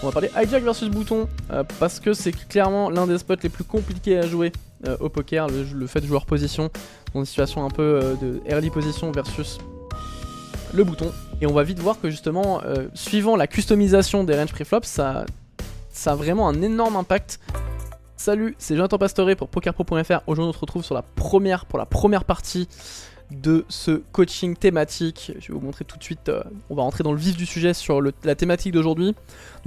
On va parler hijack versus bouton parce que c'est clairement l'un des spots les plus compliqués à jouer au poker, le fait de joueur position dans une situation un peu de early position versus le bouton. Et on va vite voir que justement, suivant la customisation des range preflop, ça a vraiment un énorme impact. Salut, c'est Jonathan Pastore pour PokerPro.fr. Aujourd'hui on se retrouve pour la première partie de ce coaching thématique. Je vais vous montrer tout de suite, on va rentrer dans le vif du sujet sur la thématique d'aujourd'hui.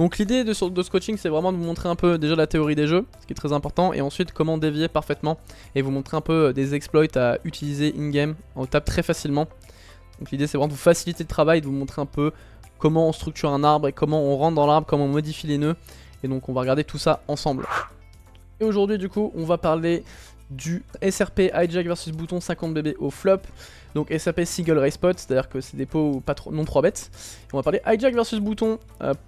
Donc l'idée de ce coaching, c'est vraiment de vous montrer un peu déjà la théorie des jeux, ce qui est très important, et ensuite comment dévier parfaitement, et vous montrer un peu des exploits à utiliser in-game. On tape très facilement. Donc l'idée c'est vraiment de vous faciliter le travail, de vous montrer un peu comment on structure un arbre, et comment on rentre dans l'arbre, comment on modifie les nœuds, et donc on va regarder tout ça ensemble. Et aujourd'hui du coup on va parler du SRP hijack versus bouton 50bb au flop. Donc SRP single raise pot, c'est à dire que c'est des pots non 3 bêtes. On va parler hijack versus bouton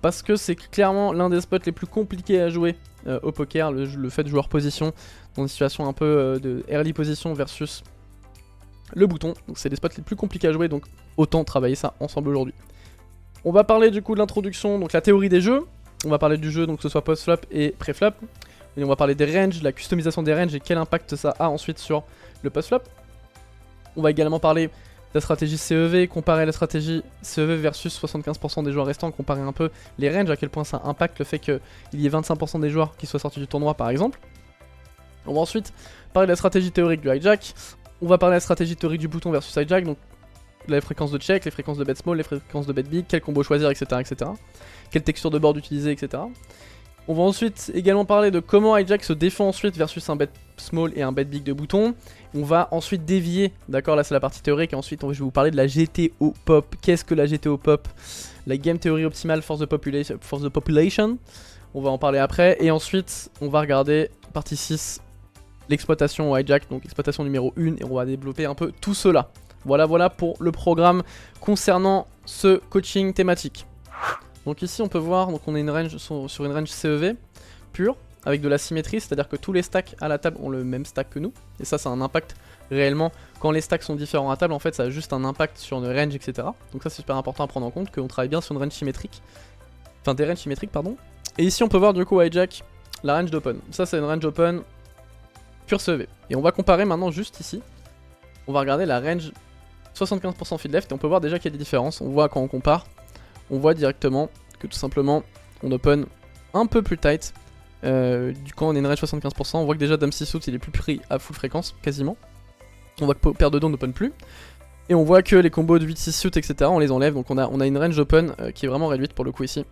parce que c'est clairement l'un des spots les plus compliqués à jouer au poker, le fait de joueur position dans une situation un peu de early position versus le bouton. Donc c'est les spots les plus compliqués à jouer, donc autant travailler ça ensemble aujourd'hui. On va parler du coup de l'introduction, donc la théorie des jeux. On va parler du jeu, donc que ce soit post-flop et pré-flop. Et on va parler des ranges, la customisation des ranges et quel impact ça a ensuite sur le post-flop. On va également parler de la stratégie CEV, comparer la stratégie CEV versus 75% des joueurs restants, comparer un peu les ranges, à quel point ça impacte le fait qu'il y ait 25% des joueurs qui soient sortis du tournoi par exemple. On va ensuite parler de la stratégie théorique du hijack. On va parler de la stratégie théorique du bouton versus hijack, donc les fréquences de check, les fréquences de bet small, les fréquences de bet big, quel combo choisir, etc., etc. Quelle texture de board utiliser, etc. On va ensuite également parler de comment hijack se défend ensuite versus un bet small et un bet big de bouton. On va ensuite dévier, d'accord, là c'est la partie théorique, et ensuite je vais vous parler de la GTO pop. Qu'est-ce que la GTO pop? La game theory optimale force the population. On va en parler après, et ensuite on va regarder partie 6, l'exploitation au hijack, donc exploitation numéro 1, et on va développer un peu tout cela. Voilà pour le programme concernant ce coaching thématique. Donc ici on peut voir, donc on est sur une range CEV pure, avec de la symétrie, c'est-à-dire que tous les stacks à la table ont le même stack que nous, et ça a un impact réellement, quand les stacks sont différents à table, en fait ça a juste un impact sur une range, etc. Donc ça c'est super important à prendre en compte, qu'on travaille bien sur une range symétrique, enfin des ranges symétriques pardon. Et ici on peut voir du coup hijack, la range d'open, ça c'est une range open pure CEV. Et on va comparer maintenant juste ici, on va regarder la range 75% feed left, et on peut voir déjà qu'il y a des différences, on voit quand on compare, on voit directement que tout simplement on open un peu plus tight. Du coup on est une range 75%, on voit que déjà Dame 6 suit il est plus pris à full fréquence quasiment. On voit que paire de dos n'open plus. Et on voit que les combos de 8-6 suit etc on les enlève, donc on a une range open qui est vraiment réduite pour le coup ici.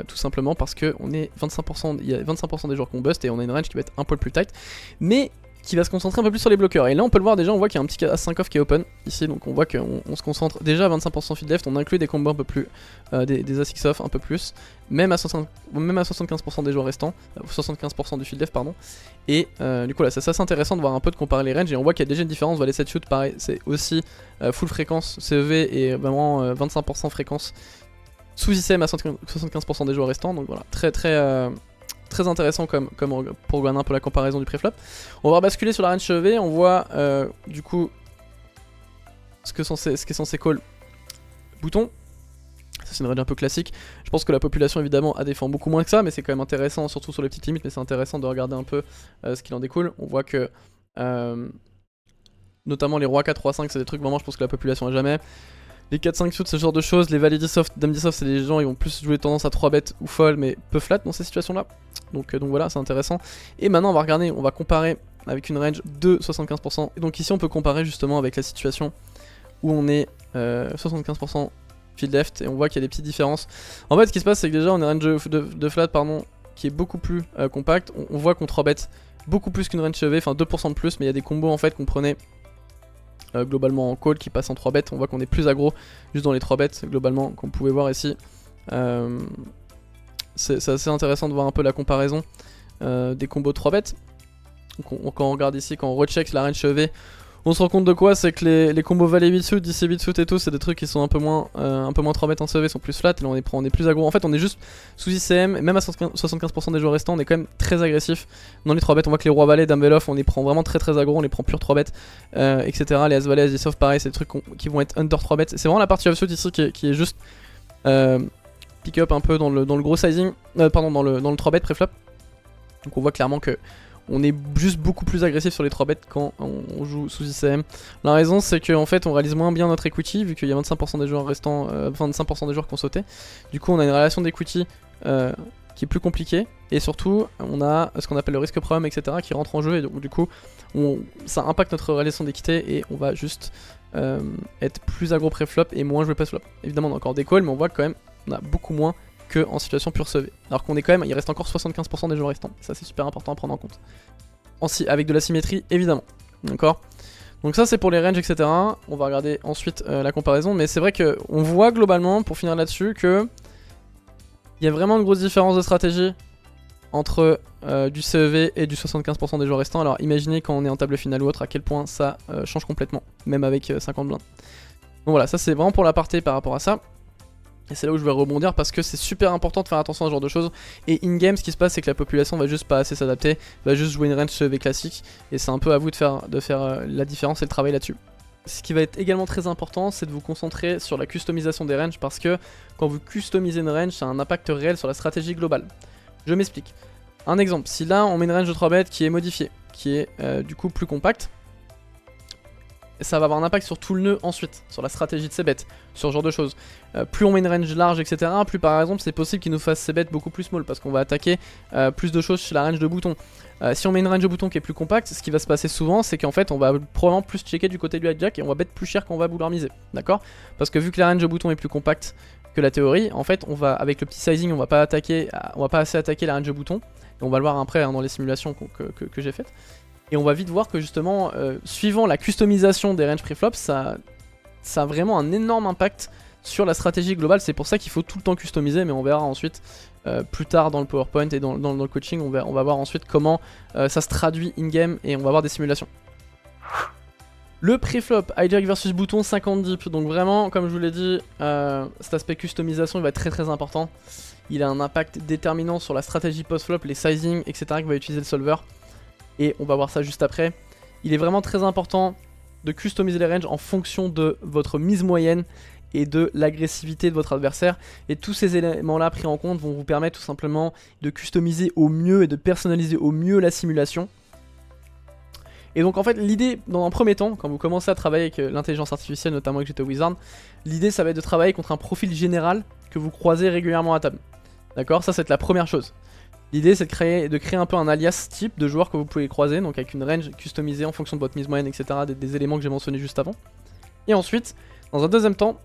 Tout simplement parce que on est 25%, il y a 25% des joueurs qu'on bust et on a une range qui va être un peu plus tight, mais qui va se concentrer un peu plus sur les bloqueurs. Et là on peut le voir déjà, on voit qu'il y a un petit As5 off qui est open ici, donc on voit qu'on se concentre déjà à 25% feed left, on inclut des combos un peu plus, des As6 off un peu plus, même à 75% des joueurs restants, 75% du feed left pardon. Et du coup là c'est assez intéressant de voir un peu de comparer les ranges, et on voit qu'il y a déjà une différence. On voit les 7 shoots pareil, c'est aussi full fréquence CEV et vraiment 25% fréquence sous ICM à 75% des joueurs restants, donc voilà, très intéressant comme pour regarder un peu la comparaison du préflop. On va basculer sur la range CEV, on voit du coup ce qui est censé call bouton. Ça c'est une range un peu classique. Je pense que la population évidemment a défend beaucoup moins que ça, mais c'est quand même intéressant, surtout sur les petites limites, mais c'est intéressant de regarder un peu ce qu'il en découle. On voit que notamment les rois 4, roi 5, c'est des trucs vraiment je pense que la population a jamais. Les 4-5 suits, ce genre de choses, les valets 10 soft, dame 10 soft, c'est des gens ils vont plus jouer tendance à 3 bêtes ou fold, mais peu flat dans ces situations là. Donc voilà, c'est intéressant. Et maintenant on va regarder, on va comparer avec une range de 75%. Et donc ici on peut comparer justement avec la situation où on est 75% feed left, et on voit qu'il y a des petites différences. En fait ce qui se passe c'est que déjà on a une range de flat pardon, qui est beaucoup plus compact. On voit qu'on 3 bêtes beaucoup plus qu'une range CEV, enfin 2% de plus, mais il y a des combos en fait qu'on prenait globalement en call qui passe en 3 bêtes. On voit qu'on est plus aggro juste dans les 3 bêtes globalement, qu'on pouvait voir ici. C'est assez intéressant de voir un peu la comparaison des combos de 3 bêtes. Donc quand on regarde ici, quand on recheck la range CEV, on se rend compte de quoi? C'est que les combos valet 8 suit, 10 et 8 suit et tout, c'est des trucs qui sont un peu moins 3 bêtes en CEV, sont plus flat, et là on est plus aggro. En fait on est juste sous ICM, et même à 75% des joueurs restants on est quand même très agressif dans les 3 bêtes. On voit que les rois valets, dame veloff, on les prend vraiment très aggro, on les prend pure 3 bêtes, etc. Les as valets, as 10 off pareil, c'est des trucs qui vont être under 3 bêtes. C'est vraiment la partie offsuit ici qui est juste pick up un peu dans le gros sizing, pardon, dans le 3-bet préflop. Donc on voit clairement que on est juste beaucoup plus agressif sur les 3 bêtes quand on joue sous ICM. La raison c'est qu'en fait on réalise moins bien notre equity vu qu'il y a 25% des joueurs restants, 25% des joueurs qui ont sauté. Du coup on a une relation d'equity qui est plus compliquée et surtout on a ce qu'on appelle le risque premium etc qui rentre en jeu et donc du coup ça impacte notre relation d'équité et on va juste être plus aggro pré-flop et moins jouer post-flop. Évidemment on a encore des calls mais on voit que quand même on a beaucoup moins que en situation pure CV. Alors qu'on est quand même, il reste encore 75% des joueurs restants. Ça c'est super important à prendre en compte. Avec de la symétrie évidemment. D'accord. Donc ça c'est pour les ranges etc. On va regarder ensuite la comparaison. Mais c'est vrai qu'on voit globalement, pour finir là-dessus, que il y a vraiment une grosse différence de stratégie entre du CEV et du 75% des joueurs restants. Alors imaginez quand on est en table finale ou autre à quel point ça change complètement. Même avec 50 blindes. Donc voilà, ça c'est vraiment pour l'aparté par rapport à ça. Et c'est là où je vais rebondir parce que c'est super important de faire attention à ce genre de choses. Et in-game, ce qui se passe, c'est que la population va juste pas assez s'adapter, va juste jouer une range CEV classique. Et c'est un peu à vous de faire la différence et le travail là-dessus. Ce qui va être également très important, c'est de vous concentrer sur la customisation des ranges parce que quand vous customisez une range, ça a un impact réel sur la stratégie globale. Je m'explique. Un exemple, si là on met une range de 3 bêtes qui est modifiée, qui est du coup plus compacte, ça va avoir un impact sur tout le nœud ensuite, sur la stratégie de ces bêtes, sur ce genre de choses. Plus on met une range large, etc., plus par exemple c'est possible qu'il nous fasse ces bêtes beaucoup plus small, parce qu'on va attaquer plus de choses chez la range de boutons. Si on met une range de boutons qui est plus compacte, ce qui va se passer souvent, c'est qu'en fait on va probablement plus checker du côté du hijack et on va bet plus cher qu'on va vouloir miser, d'accord? Parce que vu que la range de boutons est plus compacte que la théorie, en fait on va, avec le petit sizing, on va pas assez attaquer la range de boutons, et on va le voir après hein, dans les simulations que j'ai faites. Et on va vite voir que justement, suivant la customisation des ranges preflop, ça a vraiment un énorme impact sur la stratégie globale. C'est pour ça qu'il faut tout le temps customiser, mais on verra ensuite plus tard dans le PowerPoint et dans le coaching, on va voir ensuite comment ça se traduit in-game et on va voir des simulations. Le preflop, hijack versus bouton 50 dips, donc vraiment, comme je vous l'ai dit, cet aspect customisation il va être très très important. Il a un impact déterminant sur la stratégie post-flop, les sizing, etc. que va utiliser le solver. Et on va voir ça juste après. Il est vraiment très important de customiser les ranges en fonction de votre mise moyenne et de l'agressivité de votre adversaire. Et tous ces éléments là pris en compte vont vous permettre tout simplement de customiser au mieux et de personnaliser au mieux la simulation. Et donc en fait l'idée dans un premier temps, quand vous commencez à travailler avec l'intelligence artificielle, notamment avec GTWizard, l'idée ça va être de travailler contre un profil général que vous croisez régulièrement à table. D'accord, ça c'est la première chose. L'idée c'est de créer un peu un alias type de joueurs que vous pouvez croiser, donc avec une range customisée en fonction de votre mise moyenne, etc. Des éléments que j'ai mentionnés juste avant. Et ensuite, dans un deuxième temps,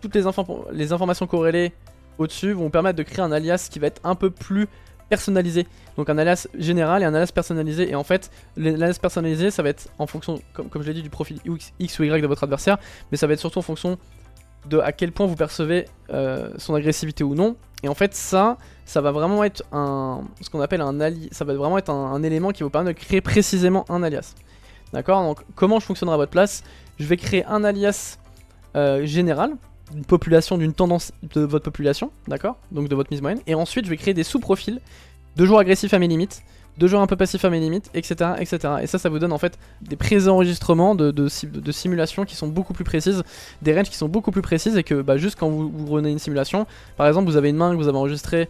toutes les informations corrélées au-dessus vont vous permettre de créer un alias qui va être un peu plus personnalisé. Donc un alias général et un alias personnalisé. Et en fait, l'alias personnalisé, ça va être en fonction, comme je l'ai dit, du profil X ou Y de votre adversaire, mais ça va être surtout en fonction de à quel point vous percevez son agressivité ou non. Et en fait ça va vraiment être ce qu'on appelle un alias, ça va vraiment être un élément qui vous permet de créer précisément un alias. D'accord, donc comment je fonctionnerai à votre place? Je vais créer un alias général, d'une population, d'une tendance de votre population, d'accord, donc de votre mise moyenne. Et ensuite je vais créer des sous-profils de joueurs agressifs à mes limites, de joueurs un peu passifs à mes limites, etc. etc. Et ça vous donne en fait des pré-enregistrements de simulations qui sont beaucoup plus précises, des ranges qui sont beaucoup plus précises et que juste quand vous renez une simulation, par exemple vous avez une main que vous avez enregistrée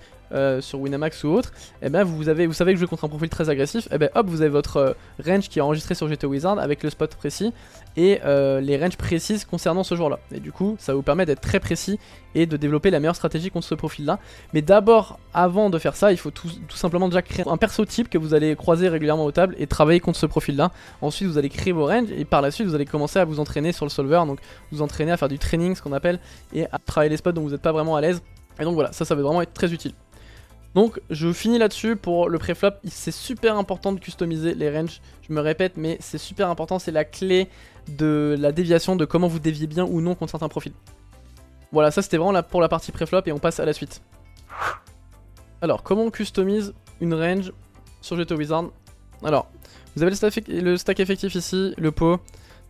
sur Winamax ou autre, et bien vous savez que je joue contre un profil très agressif, et bien hop vous avez votre range qui est enregistré sur GTWizard avec le spot précis et les ranges précises concernant ce joueur là. Et du coup ça vous permet d'être très précis et de développer la meilleure stratégie contre ce profil là. Mais d'abord, avant de faire ça, il faut tout simplement déjà créer un perso type que vous allez croiser régulièrement aux tables et travailler contre ce profil là. Ensuite vous allez créer vos ranges et par la suite vous allez commencer à vous entraîner sur le solver, donc vous entraîner à faire du training, ce qu'on appelle, et à travailler les spots dont vous n'êtes pas vraiment à l'aise. Et donc voilà, ça va vraiment être très utile. Donc je finis là-dessus pour le préflop. C'est super important de customiser les ranges, je me répète, mais c'est super important, c'est la clé de la déviation, de comment vous déviez bien ou non contre certains profils. Voilà, ça c'était vraiment là pour la partie préflop et on passe à la suite. Alors, comment on customise une range sur GTWizard? Alors, vous avez le stack effectif ici, le pot.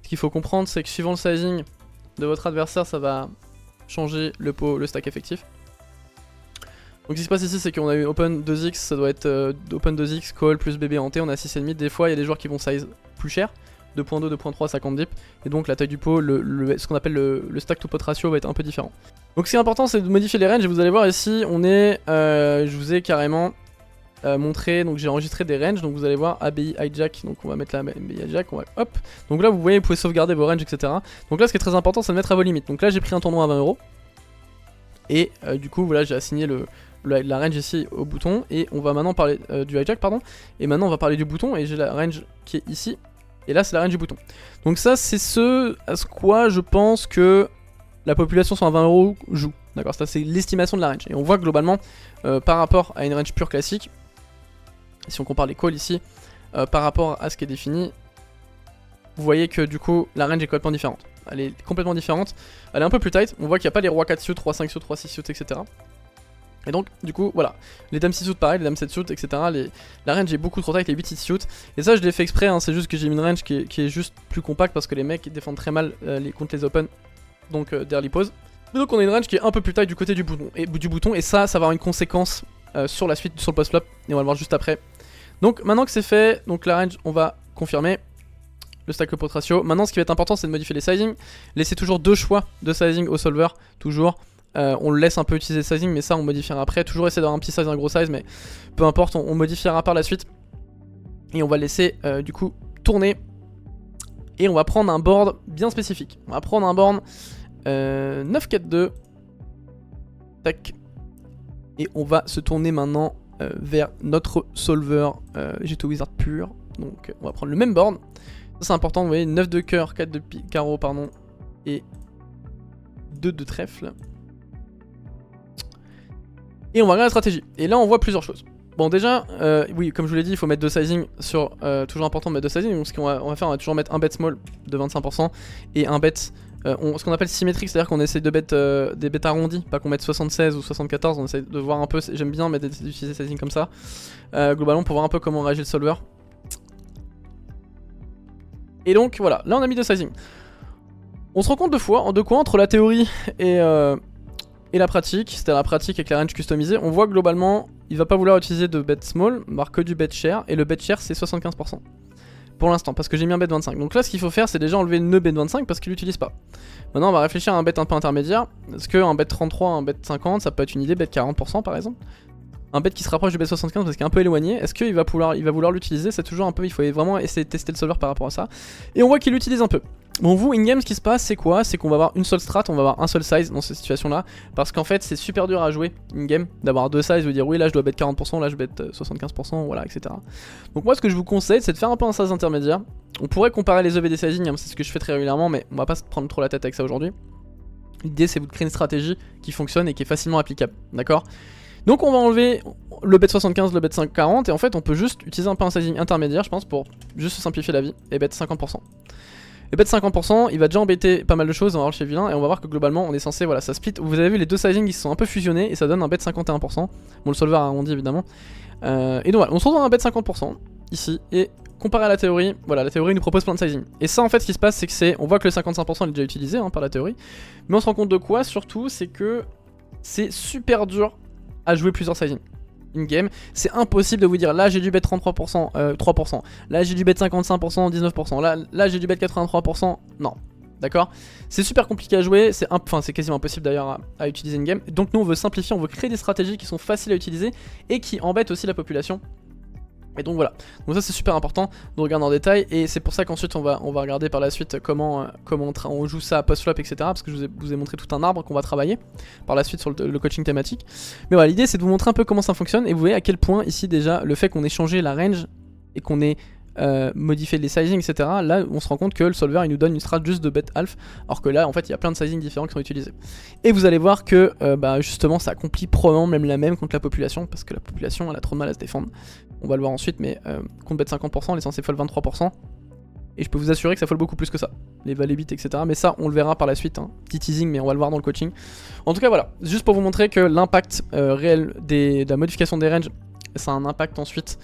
Ce qu'il faut comprendre, c'est que suivant le sizing de votre adversaire, ça va changer le pot, le stack effectif. Donc ce qui se passe ici c'est qu'on a eu open 2x, ça doit être open 2x, call plus BB en T, on a 6,5, des fois il y a des joueurs qui vont size plus cher, 2.2, 2.3, 50 dips, et donc la taille du pot, ce qu'on appelle le stack to pot ratio va être un peu différent. Donc ce qui est important c'est de modifier les ranges, et vous allez voir ici, on est, je vous ai carrément montré, donc j'ai enregistré des ranges, donc vous allez voir ABI hijack, donc on va mettre la ABI hijack, on va hop, donc là vous voyez vous pouvez sauvegarder vos ranges etc. Donc là ce qui est très important c'est de mettre à vos limites, donc là j'ai pris un tournoi à 20 €, et du coup voilà j'ai assigné la range ici au bouton, et on va maintenant parler du hijack pardon, et maintenant on va parler du bouton, et j'ai la range qui est ici, et là c'est la range du bouton. Donc ça c'est ce à quoi je pense que la population sur un 20 € joue, d'accord, ça c'est l'estimation de la range, et on voit que globalement par rapport à une range pure classique, si on compare les calls ici, par rapport à ce qui est défini, vous voyez que du coup la range est complètement différente. Elle est complètement différente, elle est un peu plus tight, on voit qu'il n'y a pas les rois 4 suits, 3 5 suits, 3 6 suits, etc. Et donc du coup voilà, les dames 6 suits pareil, les dames 7 suits, etc. La range est beaucoup trop tight, les 8 6 suits. Et ça je l'ai fait exprès, hein, c'est juste que j'ai mis une range qui est juste plus compacte parce que les mecs défendent très mal contre les open, donc d'early pause. Mais donc on a une range qui est un peu plus tight du côté du bouton, et ça va avoir une conséquence sur la suite, sur le post flop, et on va le voir juste après. Donc maintenant que c'est fait, donc la range on va confirmer le stack pot ratio. Maintenant ce qui va être important c'est de modifier les sizing, laisser toujours 2 choix de sizing au solver, toujours. On le laisse un peu utiliser le sizing, mais ça on modifiera après, toujours essayer d'avoir un petit size, un gros size, mais peu importe, on modifiera par la suite. Et on va laisser du coup tourner, et on va prendre un board bien spécifique. On va prendre un board 9-4-2, tac, et on va se tourner maintenant vers notre solver G2 Wizard pur. Donc on va prendre le même board, ça c'est important, vous voyez 9 de cœur, 4 de carreau pardon, et 2 de trèfle. Et on va regarder la stratégie, et là on voit plusieurs choses. Bon déjà, oui comme je vous l'ai dit il faut mettre 2 sizing sur, toujours important de mettre 2 sizing, donc ce qu'on va faire, on va toujours mettre un bet small de 25% et un bet ce qu'on appelle symétrique, c'est à dire qu'on essaie de bet des bets arrondis, pas qu'on mette 76 ou 74, on essaie de voir un peu, j'aime bien d'utiliser sizing comme ça, globalement pour voir un peu comment réagit le solver. Et donc voilà, là on a mis 2 sizing. On se rend compte de quoi entre la théorie et la pratique, c'est-à-dire la pratique avec la range customisée, on voit que globalement il va pas vouloir utiliser de bet small, marque que du bet share, et le bet share c'est 75%. Pour l'instant, parce que j'ai mis un bet 25. Donc là ce qu'il faut faire c'est déjà enlever le bet 25 parce qu'il l'utilise pas. Maintenant on va réfléchir à un bet un peu intermédiaire. Est-ce qu'un bet 33, un bet 50 ça peut être une idée, bet 40% par exemple. Un bet qui se rapproche du bet 75 parce qu'il est un peu éloigné, est-ce qu'il va vouloir l'utiliser? C'est toujours un peu, il faut vraiment essayer de tester le solver par rapport à ça. Et on voit qu'il l'utilise un peu. Bon vous, in-game ce qui se passe c'est quoi? C'est qu'on va avoir une seule strat, on va avoir un seul size dans cette situation là. Parce qu'en fait c'est super dur à jouer in-game, d'avoir 2 sizes, de dire oui là je dois bet 40%, là je bet 75%, voilà etc. Donc moi ce que je vous conseille c'est de faire un peu un size intermédiaire. On pourrait comparer les EV des sizing, hein, c'est ce que je fais très régulièrement, mais on va pas se prendre trop la tête avec ça aujourd'hui. L'idée c'est de créer une stratégie qui fonctionne et qui est facilement applicable, d'accord? Donc on va enlever le bet 75, le bet 540, et en fait on peut juste utiliser un peu un sizing intermédiaire je pense pour juste se simplifier la vie, et bet 50%. Et bet 50%, il va déjà embêter pas mal de choses, on va voir chez vilain, et on va voir que globalement on est censé, voilà, ça split. Vous avez vu les deux sizings qui se sont un peu fusionnés, et ça donne un bet 51%. Bon, le solver a arrondi évidemment. Et donc voilà, on se retrouve dans un bet 50% ici, et comparé à la théorie, voilà, la théorie nous propose plein de sizing. Et ça en fait ce qui se passe c'est que on voit que le 55% est déjà utilisé hein, par la théorie, mais on se rend compte de quoi surtout, c'est que c'est super dur à jouer plusieurs sizing. In-game, c'est impossible de vous dire là j'ai du bet 33%, 3%, là j'ai du bet 55%, 19%, là j'ai du bet 83%, non, d'accord? C'est super compliqué à jouer, c'est quasiment impossible d'ailleurs à utiliser in-game, donc nous on veut simplifier, on veut créer des stratégies qui sont faciles à utiliser et qui embêtent aussi la population. Et donc voilà, donc ça c'est super important de regarder en détail, et c'est pour ça qu'ensuite on va regarder par la suite comment on joue ça à post-flop etc. Parce que je vous ai montré tout un arbre qu'on va travailler par la suite sur le coaching thématique. Mais voilà, l'idée c'est de vous montrer un peu comment ça fonctionne, et vous voyez à quel point ici déjà le fait qu'on ait changé la range et qu'on ait modifié les sizing etc. Là on se rend compte que le solver il nous donne une strat juste de bet half, alors que là en fait il y a plein de sizing différents qui sont utilisés. Et vous allez voir que justement ça accomplit probablement même la même contre la population, parce que la population elle a trop de mal à se défendre. On va le voir ensuite, mais contre bet 50% elle est censée fold 23%, et je peux vous assurer que ça fold beaucoup plus que ça, les valets bits etc. Mais ça on le verra par la suite, hein. Petit teasing, mais on va le voir dans le coaching. En tout cas voilà, juste pour vous montrer que l'impact réel de la modification des ranges, ça a un impact ensuite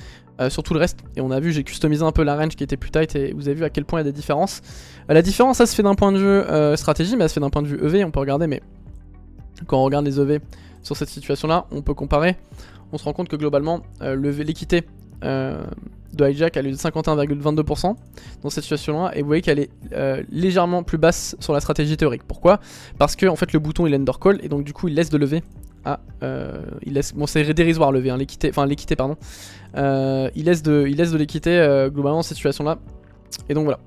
sur tout le reste. Et on a vu, j'ai customisé un peu la range qui était plus tight, et vous avez vu à quel point il y a des différences. La différence ça se fait d'un point de vue stratégie, mais ça se fait d'un point de vue EV, on peut regarder, mais quand on regarde les EV sur cette situation là, on peut comparer. On se rend compte que globalement l'équité de hijack elle est de 51,22% dans cette situation là, et vous voyez qu'elle est légèrement plus basse sur la stratégie théorique. Pourquoi? Parce que en fait le bouton il undercall et donc du coup il laisse de lever à il laisse, bon c'est dérisoire lever hein, l'équité pardon, il laisse de l'équité globalement dans cette situation là, et donc voilà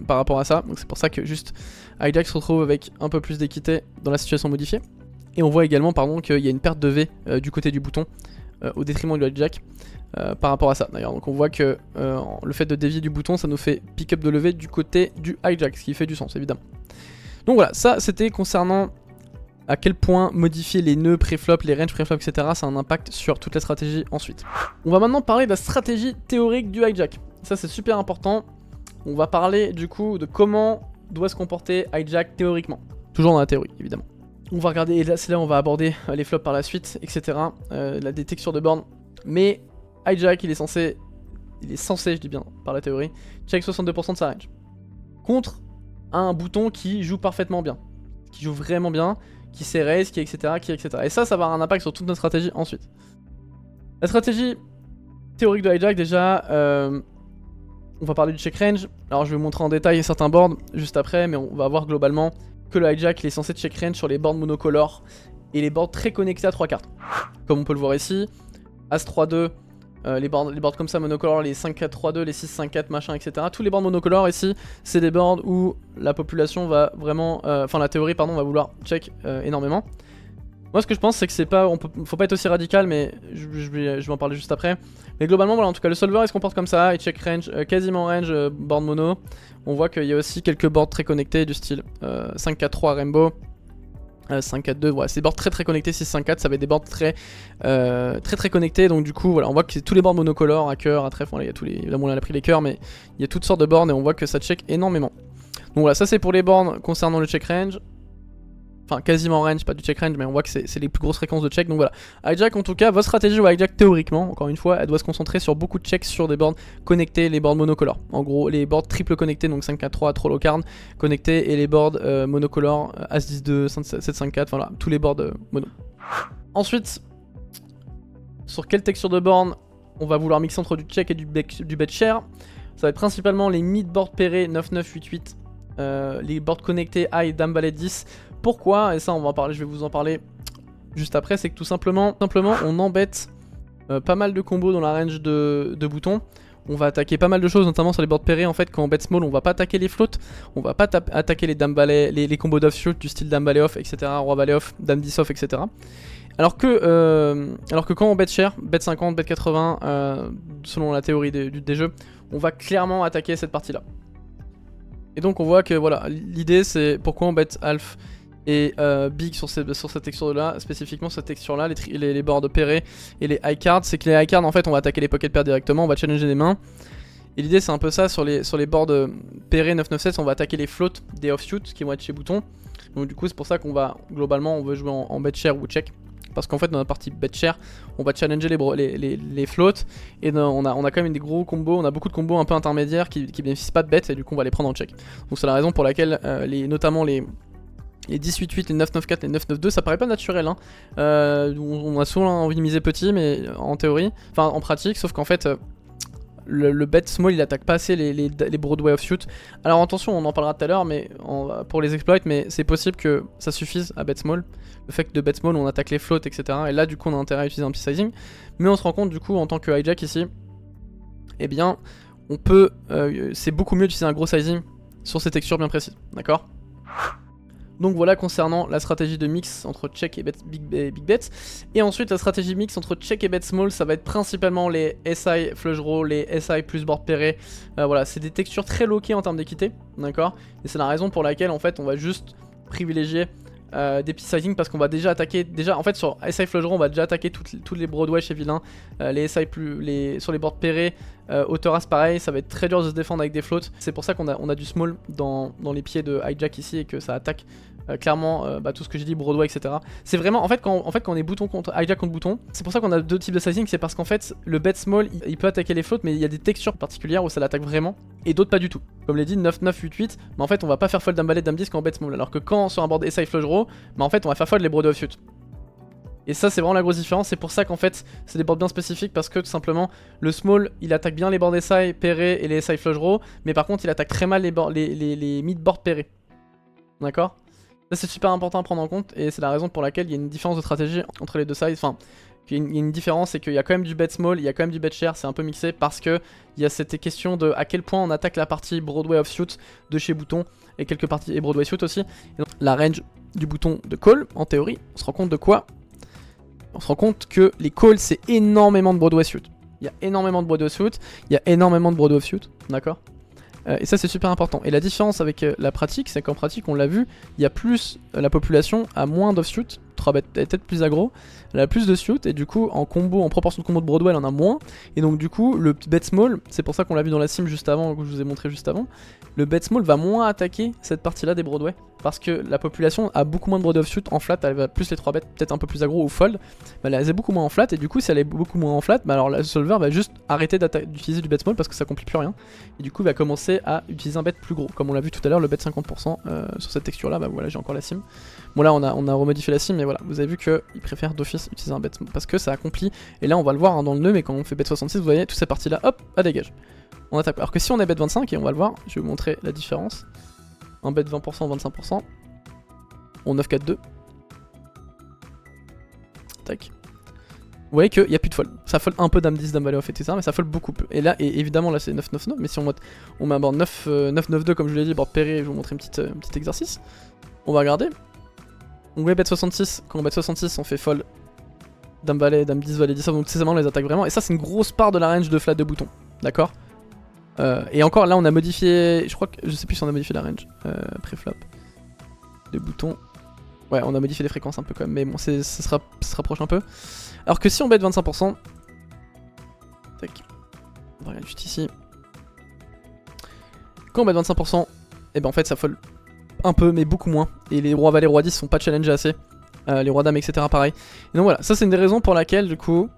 par rapport à ça, donc c'est pour ça que juste hijack se retrouve avec un peu plus d'équité dans la situation modifiée. Et on voit également pardon qu'il y a une perte de V du côté du bouton au détriment du hijack par rapport à ça d'ailleurs. Donc on voit que le fait de dévier du bouton ça nous fait pick-up de levée du côté du hijack, ce qui fait du sens évidemment. Donc voilà, ça c'était concernant à quel point modifier les nœuds préflop, les ranges préflop, etc. ça a un impact sur toute la stratégie ensuite. On va maintenant parler de la stratégie théorique du hijack. Ça c'est super important. On va parler du coup de comment doit se comporter hijack théoriquement. Toujours dans la théorie évidemment. On va regarder, et là c'est là où on va aborder les flops par la suite, etc. Des textures de borne. Mais hijack il est censé, je dis bien par la théorie, check 62% de sa range. Contre un bouton qui joue parfaitement bien. Qui joue vraiment bien, qui sait raise, qui etc. Et ça va avoir un impact sur toute notre stratégie ensuite. La stratégie théorique de hijack déjà, on va parler du check range. Alors je vais vous montrer en détail certains boards juste après, mais on va voir globalement que le hijack il est censé check range sur les boards monocolores et les boards très connectés à 3 cartes. Comme on peut le voir ici, As 3-2, les boards comme ça monocolores, les 5-4-3-2, les 6-5-4 machin etc. Tous les boards monocolores ici, c'est des boards où la population va vraiment, enfin la théorie pardon, va vouloir check énormément. Moi ce que je pense c'est que c'est pas, faut pas être aussi radical, mais je vais en parler juste après. Mais globalement voilà, en tout cas le solver il se comporte comme ça, il check range, quasiment range board mono. On voit qu'il y a aussi quelques boards très connectés du style 5-4-3 Rainbow, 5-4-2, voilà, c'est des boards très connectés. 6-5-4 ça va être des boards très connectés, donc du coup voilà, on voit que c'est tous les boards monocolores, à cœur, à trèfle, voilà, il y a tous les, là on a pris les cœurs, mais il y a toutes sortes de boards et on voit que ça check énormément. Donc voilà, ça c'est pour les boards concernant le check range. Enfin quasiment range, pas du check range, mais on voit que c'est les plus grosses fréquences de check. Donc voilà, hijack en tout cas, votre stratégie ou hijack théoriquement, encore une fois, elle doit se concentrer sur beaucoup de checks sur des boards connectés, les boards monocolores. En gros, les boards triple connectés, donc 5-4-3, Troll Card connectés, et les boards monocolores, As-10-2, 7-5-4, voilà, tous les boards mono. Ensuite, sur quelle texture de borne on va vouloir mixer entre du check et du bet share? Ça va être principalement les mid-boards pairés 9-9-8-8, les boards connectés high dame valet 10. Pourquoi? Et ça on va en parler, je vais vous en parler juste après. C'est que tout simplement on embête pas mal de combos dans la range de boutons. On va attaquer pas mal de choses, notamment sur les boards pairés. En fait quand on bet small on va pas attaquer les floats, on va pas attaquer les dame valet, les combos d'offshoot du style dame valet off, etc. Roi valet off, dame 10 off, etc. Alors que quand on bet cher, bet 50, bet 80, selon la théorie des jeux, on va clairement attaquer cette partie là. Et donc on voit que voilà, l'idée c'est pourquoi on bet half et big sur cette texture là, spécifiquement cette texture là, les boards pairés et les high cards, c'est que les high cards en fait on va attaquer les pocket pairs directement, on va challenger des mains. Et l'idée c'est un peu ça, sur les boards pairés 9-9-7 on va attaquer les floats des offshoot qui vont être chez bouton. Donc du coup c'est pour ça qu'on va globalement on veut jouer en bet share ou check. Parce qu'en fait dans la partie bet share on va challenger les floats, et on a quand même des gros combos, on a beaucoup de combos un peu intermédiaires qui bénéficient pas de bet, et du coup on va les prendre en check. Donc c'est la raison pour laquelle notamment les 18-8, les 9-9-4, les 9-9-2 ça paraît pas naturel hein. On a souvent envie de miser petit mais en théorie, enfin en pratique, sauf qu'en fait le bet small il attaque pas assez les Broadway offshoot. Alors attention, on en parlera tout à l'heure mais pour les exploits, mais c'est possible que ça suffise à bet small. Le fait que de bet small on attaque les floats, etc. Et là du coup on a intérêt à utiliser un petit sizing. Mais on se rend compte du coup en tant que hijack ici, eh bien on peut, c'est beaucoup mieux d'utiliser un gros sizing sur ces textures bien précises, d'accord? Donc voilà concernant la stratégie de mix entre check et big bets. Et ensuite la stratégie mix entre check et bet small, ça va être principalement les SI flush draw, les SI plus board pairé. Voilà, c'est des textures très loquées en termes d'équité, d'accord? Et c'est la raison pour laquelle en fait on va juste privilégier des petits sizing, parce qu'on va déjà attaquer, en fait sur SI flush draw on va déjà attaquer toutes les Broadway chez vilain, les SI sur les boards pairés, hauteur as pareil, ça va être très dur de se défendre avec des floats. C'est pour ça qu'on a du small dans les pieds de hijack ici, et que ça attaque clairement tout ce que j'ai dit, Broadway, etc. C'est vraiment, en fait quand on est bouton contre hijack contre bouton, c'est pour ça qu'on a deux types de sizing. C'est parce qu'en fait le bet small il peut attaquer les floats, mais il y a des textures particulières où ça l'attaque vraiment et d'autres pas du tout. Comme l'a dit 9-9-8-8, mais en fait on va pas faire fold dame valet dame 10 quand on bet small, alors que quand sur un board SI flush draw, en fait on va faire fold les Broadway offshoot. Et ça c'est vraiment la grosse différence, c'est pour ça qu'en fait c'est des boards bien spécifiques parce que tout simplement le small il attaque bien les boards SI pairés et les SI flush draw, mais par contre il attaque très mal les mid boards pairés. D'accord? Ça c'est super important à prendre en compte et c'est la raison pour laquelle il y a une différence de stratégie entre les deux sides. Enfin, il y a une différence, c'est qu'il y a quand même du bet small, il y a quand même du bet share, c'est un peu mixé parce que il y a cette question de à quel point on attaque la partie Broadway offsuit de chez Bouton et quelques parties et Broadway suit aussi. Et donc, la range du bouton de call, en théorie, on se rend compte de quoi? On se rend compte que les calls c'est énormément de Broadway suit. Il y a énormément de Broadway suit, il y a énormément de Broadway offsuit, d'accord? Et ça c'est super important. Et la différence avec la pratique, c'est qu'en pratique, on l'a vu, il y a plus, la population a moins d'offsuit, 3 bêtes peut-être plus aggro, elle a plus de suit, et du coup en combo, en proportion de combo de Broadway, elle en a moins. Et donc du coup, le bet small, c'est pour ça qu'on l'a vu dans la sim juste avant, que je vous ai montré juste avant, le bet small va moins attaquer cette partie-là des Broadway, parce que la population a beaucoup moins de Broadway offsuit en flat, elle va plus les 3 bêtes, peut-être un peu plus aggro ou fold, mais elle est beaucoup moins en flat, et du coup si elle est beaucoup moins en flat, bah alors le solver va juste arrêter d'utiliser du bet small parce que ça complique plus rien, et du coup il va commencer à utiliser un bet plus gros, comme on l'a vu tout à l'heure, le bet 50% sur cette texture là, bah voilà j'ai encore la sim. Bon là on a remodifié la sim, mais voilà, vous avez vu qu'il préfère d'office utiliser un bet parce que ça accomplit, et là on va le voir hein, dans le nœud, mais quand on fait bet 66, vous voyez, toutes ces parties là, hop, à dégage. On attaque. Alors que si on est bet 25, et on va le voir, je vais vous montrer la différence. Un bet 20%, 25%, on 9-4-2. Tac. Vous voyez qu'il n'y a plus de fold. Ça fold un peu dame 10, dame valet off, etc. Mais ça fold beaucoup peu. Et là, et évidemment, là c'est 9-9-9. Mais si on met un board 9-9-2, comme je vous l'ai dit, board pairé, je vais vous montrer un petit exercice. On va regarder. On va bet 66. Quand on bet 66, on fait fold dame valet, dame 10, valet 10. Donc c'est vraiment les attaques vraiment. Et ça, c'est une grosse part de la range de flat de bouton. D'accord? Et encore là on a modifié, je crois que, je sais plus si on a modifié la range pré-flop de boutons. Ouais on a modifié les fréquences un peu quand même, mais bon ça se rapproche un peu. Alors que si on bet 25%, tac, on va regarder juste ici. Quand on bet 25%, et ben en fait ça fold un peu mais beaucoup moins. Et les rois valets, rois 10 sont pas challengés assez. Les rois dames etc pareil. Et donc voilà, ça c'est une des raisons pour laquelle du coup,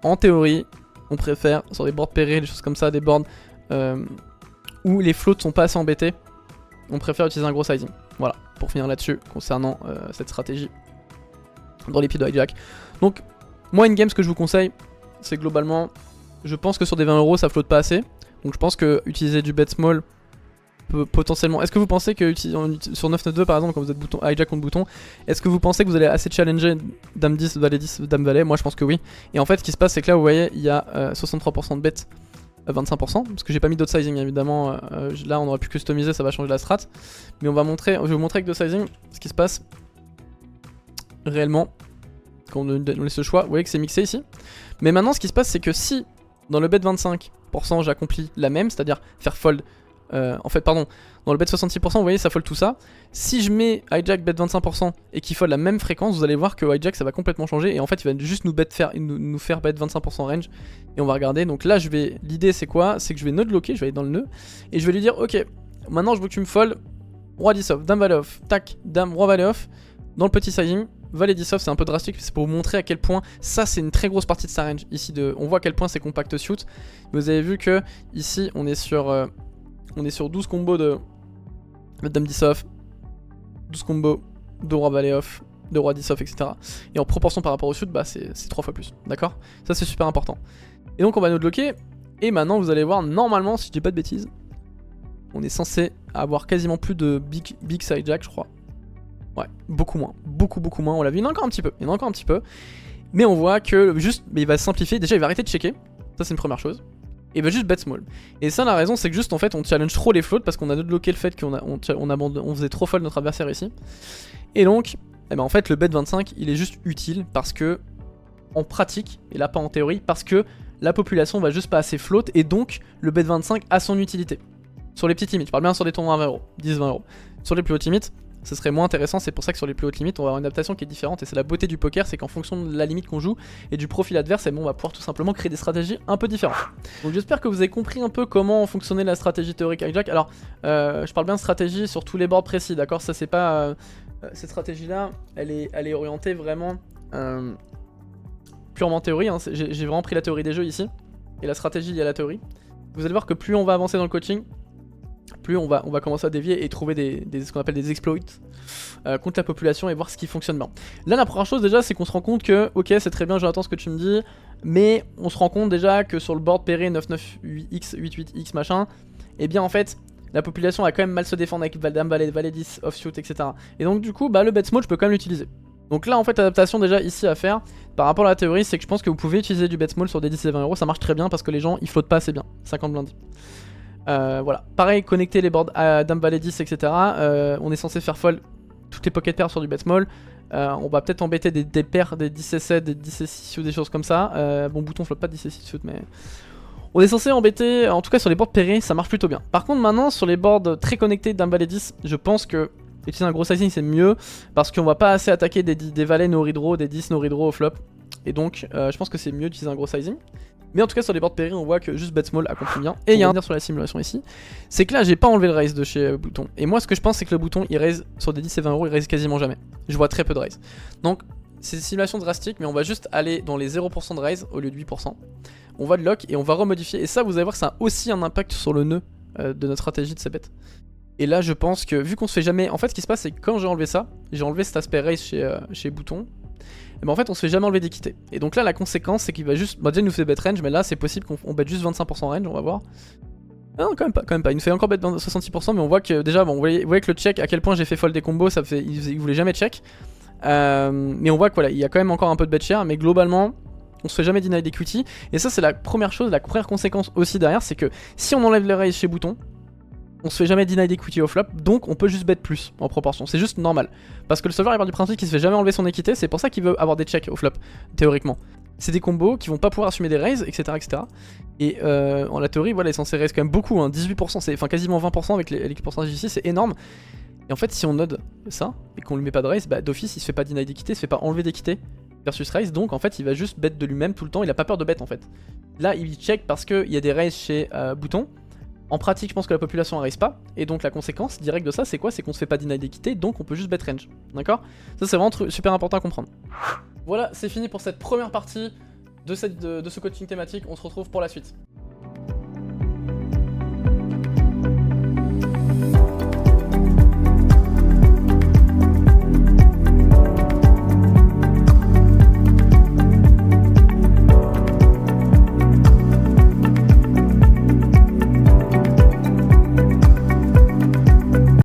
en théorie, on préfère sur des boards pairés, des choses comme ça, des boards où les floats sont pas assez embêtés, on préfère utiliser un gros sizing. Voilà, pour finir là-dessus, concernant cette stratégie dans les pieds de hijack. Donc, moi, in game, ce que je vous conseille, c'est globalement, je pense que sur des 20 € ça flotte pas assez. Donc, je pense que utiliser du bet small peut potentiellement. Est-ce que vous pensez que sur 9-9-2 par exemple, quand vous êtes bouton, hijack contre bouton, est-ce que vous pensez que vous allez assez challenger dame 10, valet 10, dame valet? Moi, je pense que oui. Et en fait, ce qui se passe, c'est que là, vous voyez, il y a 63% de bet. 25%, parce que j'ai pas mis d'autres sizing évidemment, là on aurait pu customiser, ça va changer la strat, mais on va montrer, je vais vous montrer avec d'autres sizing ce qui se passe réellement quand on laisse le choix. Vous voyez que c'est mixé ici, mais maintenant ce qui se passe c'est que si dans le bet 25% j'accomplis la même, c'est-à-dire faire fold, en fait pardon, dans le bet 66% vous voyez ça fold tout ça, si je mets hijack bet 25% et qu'il fold la même fréquence, vous allez voir que hijack ça va complètement changer et en fait il va juste nous faire bet 25% range et on va regarder. Donc là l'idée c'est quoi? C'est que je vais nœud bloquer, je vais aller dans le nœud et je vais lui dire ok maintenant je veux que tu me fold roi 10 off, dame valet off, tac, dame roi valet off, dans le petit sizing, valet 10 off c'est un peu drastique, c'est pour vous montrer à quel point ça c'est une très grosse partie de sa range ici, on voit à quel point c'est compact suit. Vous avez vu que ici on est sur 12 combos de dame 10 off, 12 combos de roi valet off, de roi 10 off, etc. Et en proportion par rapport au suit, bah c'est 3 fois plus, d'accord? Ça c'est super important. Et donc on va nous bloquer, et maintenant vous allez voir, normalement, si je dis pas de bêtises, on est censé avoir quasiment plus de big side jack, je crois. Ouais, beaucoup moins, beaucoup moins, on l'a vu, il y en a encore un petit peu, mais on voit que juste, mais il va simplifier, déjà il va arrêter de checker, ça c'est une première chose. Et va juste bet small. Et ça la raison c'est que juste en fait on challenge trop les floats parce qu'on a bloqué le fait qu'on faisait trop fold notre adversaire ici. Et donc eh ben en fait le bet 25 il est juste utile parce que en pratique, et là pas en théorie, parce que la population va juste pas assez float et donc le bet 25 a son utilité. Sur les petites limites, je parle bien sur des tournois à 20 €, 10-20 €. Sur les plus hautes limites, ce serait moins intéressant, c'est pour ça que sur les plus hautes limites on va avoir une adaptation qui est différente et c'est la beauté du poker, c'est qu'en fonction de la limite qu'on joue et du profil adverse, on va pouvoir tout simplement créer des stratégies un peu différentes. Donc j'espère que vous avez compris un peu comment fonctionnait la stratégie théorique hijack. Alors je parle bien de stratégie sur tous les boards précis, d'accord? Ça c'est pas... cette stratégie là, elle est orientée vraiment purement théorie, hein. J'ai vraiment pris la théorie des jeux ici, et la stratégie il y a la théorie. Vous allez voir que plus on va avancer dans le coaching, plus on va commencer à dévier et trouver ce qu'on appelle des exploits contre la population et voir ce qui fonctionne bien. Là la première chose déjà c'est qu'on se rend compte que ok c'est très bien j'entends ce que tu me dis, mais on se rend compte déjà que sur le board Péré 998X, 88X machin, et bien en fait la population va quand même mal se défendre avec Dame Valet, Valet 10, Offsuit etc. Et donc du coup bah le bet small je peux quand même l'utiliser. Donc là en fait l'adaptation déjà ici à faire par rapport à la théorie c'est que je pense que vous pouvez utiliser du bet small sur des 10 et 20 euros, ça marche très bien parce que les gens ils flottent pas assez bien, 50 blindes. Voilà, pareil connecter les boards à Dame Valet 10 etc. On est censé faire fold toutes les pocket pairs sur du bet small. On va peut-être embêter des paires, des 10 et 7, des 10 et 6 ou des choses comme ça. Bon bouton flotte pas de 10 et 6 mais... On est censé embêter, en tout cas sur les boards pairés ça marche plutôt bien. Par contre maintenant sur les boards très connectés Dame Valet 10, je pense que utiliser un gros sizing c'est mieux parce qu'on va pas assez attaquer des valets no redraw, des 10 no redraw au flop. Et donc je pense que c'est mieux d'utiliser un gros sizing. Mais en tout cas sur les boards pairés on voit que juste bet small accomplit bien. Et il y a un dire sur la simulation ici, c'est que là j'ai pas enlevé le raise de chez bouton. Et moi ce que je pense c'est que le bouton il raise sur des 10 et 20 euros, il raise quasiment jamais. Je vois très peu de raise. Donc c'est une simulation drastique mais on va juste aller dans les 0% de raise au lieu de 8%. On va de lock et on va remodifier. Et ça vous allez voir que ça a aussi un impact sur le nœud de notre stratégie de ces bêtes. Et là je pense que vu qu'on se fait jamais... En fait ce qui se passe c'est que quand j'ai enlevé ça, j'ai enlevé cet aspect raise chez bouton. Et ben en fait on se fait jamais enlever d'équité. Et donc là la conséquence c'est qu'il va juste... Bah déjà il nous fait bet range mais là c'est possible qu'on bet juste 25% range, on va voir. Ah non quand même pas, il nous fait encore bet 66% mais on voit que déjà bon, vous voyez que le check à quel point j'ai fait fold des combos, ça fait... il voulait jamais check. Mais on voit que voilà, il y a quand même encore un peu de bet share mais globalement... On se fait jamais deny d'equity. Et ça c'est la première chose, la première conséquence aussi derrière, c'est que si on enlève le raise chez bouton, on se fait jamais deny d'equity au flop, donc on peut juste bet plus en proportion. C'est juste normal. Parce que le solver il part du principe qu'il se fait jamais enlever son équité, c'est pour ça qu'il veut avoir des checks au flop, théoriquement. C'est des combos qui vont pas pouvoir assumer des raises, etc. etc. Et en la théorie, voilà, il est censé raise quand même beaucoup, hein, 18%, c'est enfin quasiment 20% avec les pourcentages ici, c'est énorme. Et en fait si on node ça, et qu'on lui met pas de raise, bah d'office il se fait pas deny d'équité, il se fait pas enlever d'équité versus raise, donc en fait il va juste bet de lui-même tout le temps, il a pas peur de bet en fait. Là il check parce qu'il y a des raises chez bouton. En pratique je pense que la population ne raise pas, et donc la conséquence directe de ça c'est quoi? C'est qu'on se fait pas deny d'équité, donc on peut juste bet range, d'accord? Ça c'est vraiment super important à comprendre. Voilà, c'est fini pour cette première partie de ce coaching thématique, on se retrouve pour la suite.